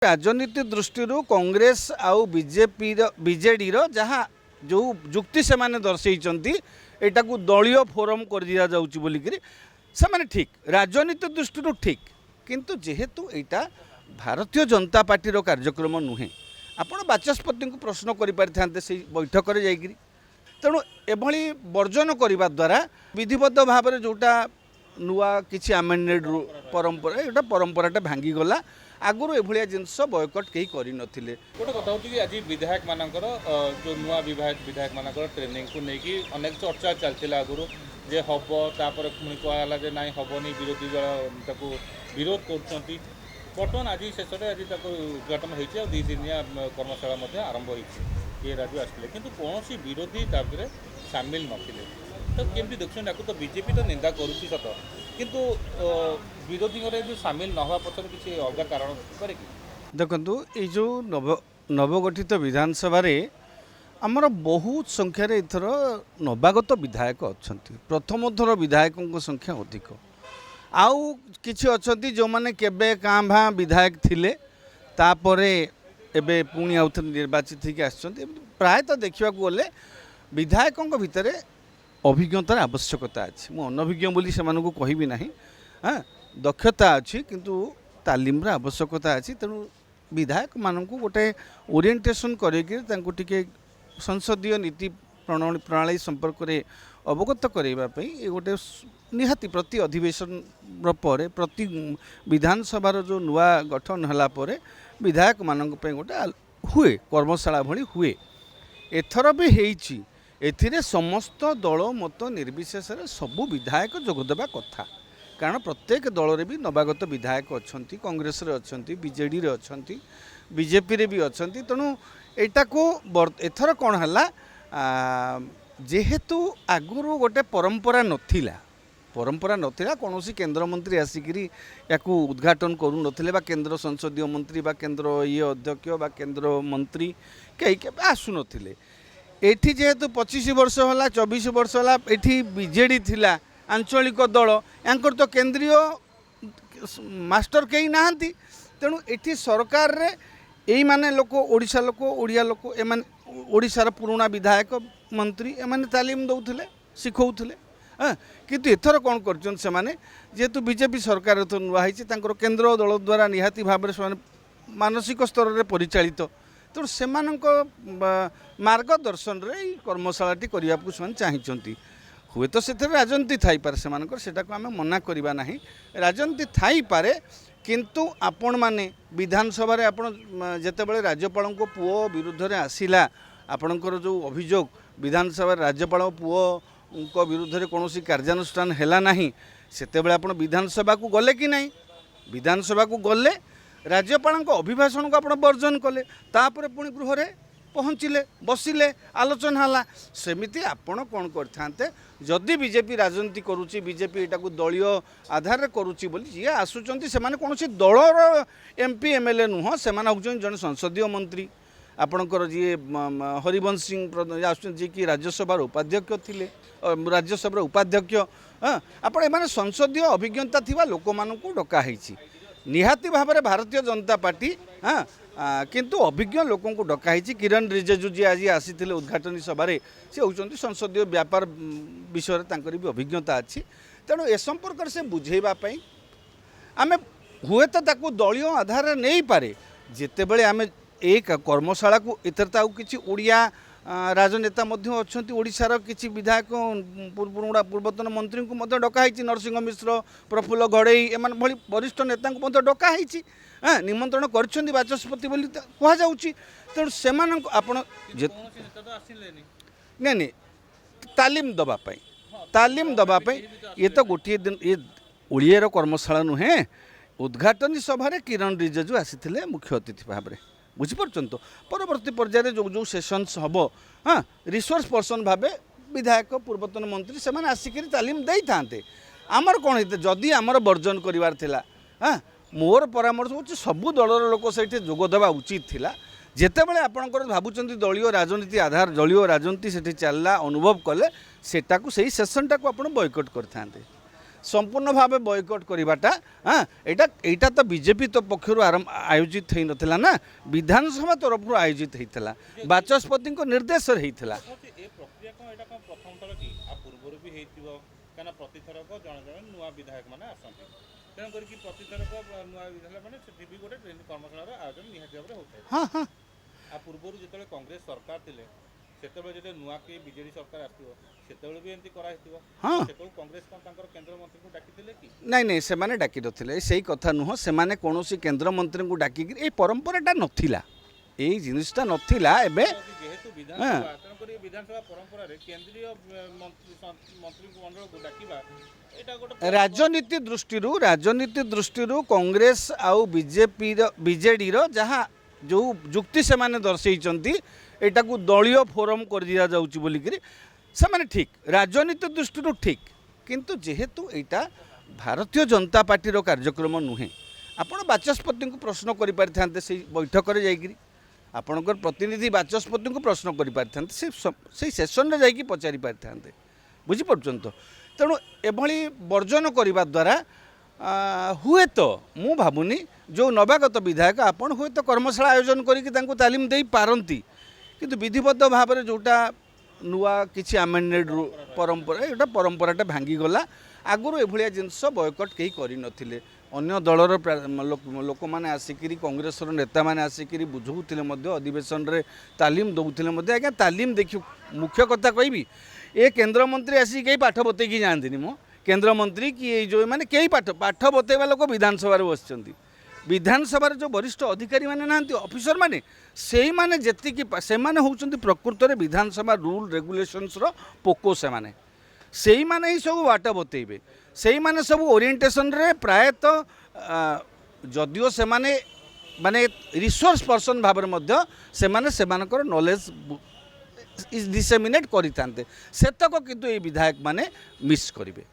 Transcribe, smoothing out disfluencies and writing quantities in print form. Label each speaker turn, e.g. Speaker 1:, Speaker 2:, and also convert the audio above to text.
Speaker 1: राजनीति दृष्टि कांग्रेस आउ बीजेपी बीजेडी जहाँ जो जुक्ति से माने दर्शे एटा को दलीय फोरम कर दिया जाउची बोलिकरी से माने ठीक राजनीति दृष्टि ठीक किंतु जेहेतु एटा भारतीय जनता पार्टी रो कार्यक्रम नुहे आपण बाचस्पति को प्रश्न करि पारिथांते से बैठक रे जाइकरी तेणु एभली वर्जन करने द्वारा विधिबद्ध भाव में जोटा नुआ किसी आमेंडेड परंपरा एटा परंपराटा भांगी गला आगुरी एभलिया जिनस बयकट कहीं कर नथिले।
Speaker 2: गोटे कथा होची कि आज विधायक मानकर जो नुआ विधायक मानकर ट्रेनिंग को लेकिन अनेक चर्चा चलता आगुरी जे हम तापर पुणी कहला जे नाई हेनी विरोधी दल ताको विरोध कर बर्तमान आज शेष आज उद्घाटन होती दुई दिनिया कर्मशाला आरंभ होती राज्य आसते कि कौन विरोधी तापर सामिल नथिले तो केमती देखुन तो बीजेपी तो निंदा करुच्ची सत किंतु विरोधी जो सामिल न हवा पचर किसी अलग कारण करे कि
Speaker 1: देखु ये जो नवगठित विधानसभा आमर बहुत संख्यार एथर नवागत विधायक अच्छा प्रथम थर विधायकों संख्या अधिक आउ किछि अछंती जो माने केबे कां भां विधायक थिले तापरे एबे पुणी आउ थे निर्वाचित होकर आसछंती प्रायतः देखा गले विधायकों भितर अभिज्ञतार आवश्यकता अच्छी मु अनभिज्ञ बोली से कहबी ना हाँ दक्षता अच्छी किंतु तालीम आवश्यकता अच्छी तेणु विधायक मानक गोटे ओरिएंटेशन करके संसदीय नीति प्रणाली संपर्क में अवगत करने ये गोटे निहाती प्रति अधिवेशन पर प्रति विधानसभा जो नुआ गठन है विधायक मानक गोटे हुए कर्मशाला भली हुए एथर भी होईची एथिरे समस्त दल मत निर्विशेष सबू विधायक जोगदेवा कथा कारण प्रत्येक दल रे भी नवागत विधायक अच्छा कांग्रेस रे अच्छा बीजेडी रे अच्छा बीजेपी रे भी अच्छा तेणु एटा को एथर कौन है जेहेतु आगुरी गोटे परंपरा नथिला कौन केंद्र मंत्री आसिकी या उद्घाटन करू नथिले बा केंद्र संसदीय मंत्री बा केंद्र ये अध्यक्ष बा केंद्र मंत्री कई के आसु नथिले एठी जेहेतु 25 वर्ष होला 24 वर्ष होला एठी बीजेडी थिला आंचलिक दल यांकर तो केंद्रीय मास्टर कई नाहंती तेणु एठी सरकार रे एई माने लोक ओडिशा लोक ओडिया लोक एमाने ओडिशार पुराना विधायक मंत्री एमाने तालीम दौथिले शिखौथिले हाँ किंतु एथर कौन कर जेहेतु बीजेपी सरकार तो नुआ होती केंद्र दल द्वारा निहाती भाव में मानसिक स्तर में परिचालित तेणु से मार्गदर्शन रे कर्मशालाटी करने को चाहती हुए तो से राजनीति थाई पारे से आम मना करवा ना राजनीति थाई पारे किंतु आपण माने विधानसभा रे आपण जेतेबेले राज्यपाल को पुओ विरुद्ध रे आसिला आपणकर जो अभियोग विधानसभा राज्यपाल पुओ उनको विरुद्ध रे कौन कार्यानुष्ठान हैला नहीं सेतेबेले आपण विधानसभा को गले कि नहीं विधानसभा को गले राज्यपाल अभिभाषण को आप वर्जन कले तापर पुणी गृह रे पहुँचले बसिले आलोचना है सेमिति आपण कौन करते जदि बीजेपी राजनीति करुच्ची बीजेपी एटा को दलीय आधार करुच्ची बोली जी आसुचंती से माने कौन दलर एमपी एमएलए नुह से जन संसदीय मंत्री आपणकर जी हरिवंश सिंह आसुचंती जी कि राज्यसभा उपाध्यक्ष थिले राज्यसभा उपाध्यक्ष हाँ आपण एमाने संसदीय अभिज्ञता थिबा लोक मानकु डका हैछि निहाती भाव में भारतीय जनता पार्टी हाँ किंतु अभिज्ञ लोक डकाई किरण रिजिजू जी आज आसी उद्घाटनी सभा से होती संसदीय व्यापार विषय भी अभिज्ञता अच्छी तेणु ए संपर्क से बुझेवाई आम हुए तो दलीय आधार नहीं पारे जितेबले आम एक कर्मशाला को एथर किसी ओडिया राजनेता अच्छा ओडिशार किसी विधायक पुराना पूर्वतन मंत्री को डकाई नरसिंह मिश्र प्रफुल्ल घड़ई एम भली वरिष्ठ नेता को डकाई हाँ निमंत्रण कर बाचस्पति बोली कहुच्छी तेणु से नहीं तालीम दवापाई ये तो गोटे दिन ये ओडियार कर्मशाला नुहे उद्घाटनी सभा किरण रिजिजू आसी मुख्य अतिथि भाव में बुझीपार तो परवर्ती पर्यायर जो जो सेसन्स हम हाँ रिसोर्स पर्सन भाव विधायक पूर्वतन मंत्री से आसिक तालीम दे था आमर कौन होते जदि आमर वर्जन करार हाँ मोर परामर्श हो सबू दलर लोक से जोगदेवा उचित थिला जितेबाला आपंकर भावुं दलीय राजनीति आधार दलीय राजनीति से चलला अनुभव कले सेटा को सही सेसन टाक आप बयकट करते संपूर्ण भाव बॉयकॉट करवाटा हाँ एटा तो बीजेपी तो पक्षर आयोजित हो नाला ना विधानसभा तरफ आयोजित होता बाचस्पति निर्देश होता
Speaker 2: ए प्रक्रिया कौन एटा कौन प्रथम थर कि आ पूर्व भी हेतिबो काना प्रतिथरक जण जण नुआ विधायक माने आसंती तेणु करी कि प्रतिथरक नुआ विधायक माने सेठी भी गोटे ट्रेनिंग कर्मशाला आयोजन निहाती भाବରେ होता
Speaker 1: हाँ हाँ
Speaker 2: आ पूर्व जेतले कांग्रेस सरकार थिले सेतबे जेते नुआ के बीजेडी सरकार आस्तिबो सेतबे भी एंती करा हेतिबो
Speaker 1: हाँ
Speaker 2: सेतबे कांग्रेस कोन तांकर केंद्र मंत्री को डाकिथिले कि
Speaker 1: नहीं नहीं से माने डाकी नथिले सही कथा नुह से माने कोनोसी केंद्र मंत्री को डाकी ए परंपराटा नथिला ए जिनिसटा नथिला एबे
Speaker 2: जेहेतु विधानसभा तेणु करी विधानसभा परंपरा रे केंद्रीय मंत्री मंडल को डाकिबा एटा गोटे
Speaker 1: राजनीति दृष्टि कांग्रेस आउ बीजेडी जहाँ जो जुक्ति से माने दर्शेइचंती एटा को दलीय फोरम कर दिया जाउची बोलिकरी से माने ठीक राजनीति दृष्टि ठीक किंतु जेहेतु एटा भारतीय जनता पार्टी रो कार्यक्रम नुहे आपण बाचस्पति को प्रश्न करि पारिथांते से बैठक रे जाइकरी आपणकर प्रतिनिधि बाचस्पति को प्रश्न करि पारिथांते से सेशन रे जाइकी पचारि पारिथांते बुझी पड़छन तो तेणु एभली वर्जन करने द्वारा हुए तो मु भावुनी जो नवागत विधायक आपण हुए तो कर्मशाला आयोजन करके तालीम दे पारंती किंतु विधिबद्ध भाव में जोटा नुआ किसी आमेंडेड परंपरा एटा परंपराटा भांगीगला आगुरी एभलिया जिनस बयकट कहीं करनथिले अन्य दलर लोक मैंने आसिक कांग्रेस नेता मैंने आसिक बुझौले अधिवेशन रे तालीम दौले आज्ञा तालीम देखिए मुख्य कथा कहि ए केंद्र मंत्री आसिक कहीं पाठ बतैकी जाती मो केंद्र मंत्री कि जो मैंने कई पाठ बतैवा लोक विधानसभा बस विधानसभा जो वरिष्ठ अधिकारी माने नांती ऑफिसर माने सेई माने जेतिकी से माने होउचंती प्रकृत में विधानसभा रूल रेगुलेशंस रो पोको से माने सेई माने ही सब बाट बतैबे सेई माने सब ओरिएंटेशन रे प्रायतः जदियो से माने माने रिसोर्स पर्सन भाव में से माने सेमानकर नॉलेज डिसेमिनेट करितांते सेतक किंतु ए विधायक माने मिस करिवे।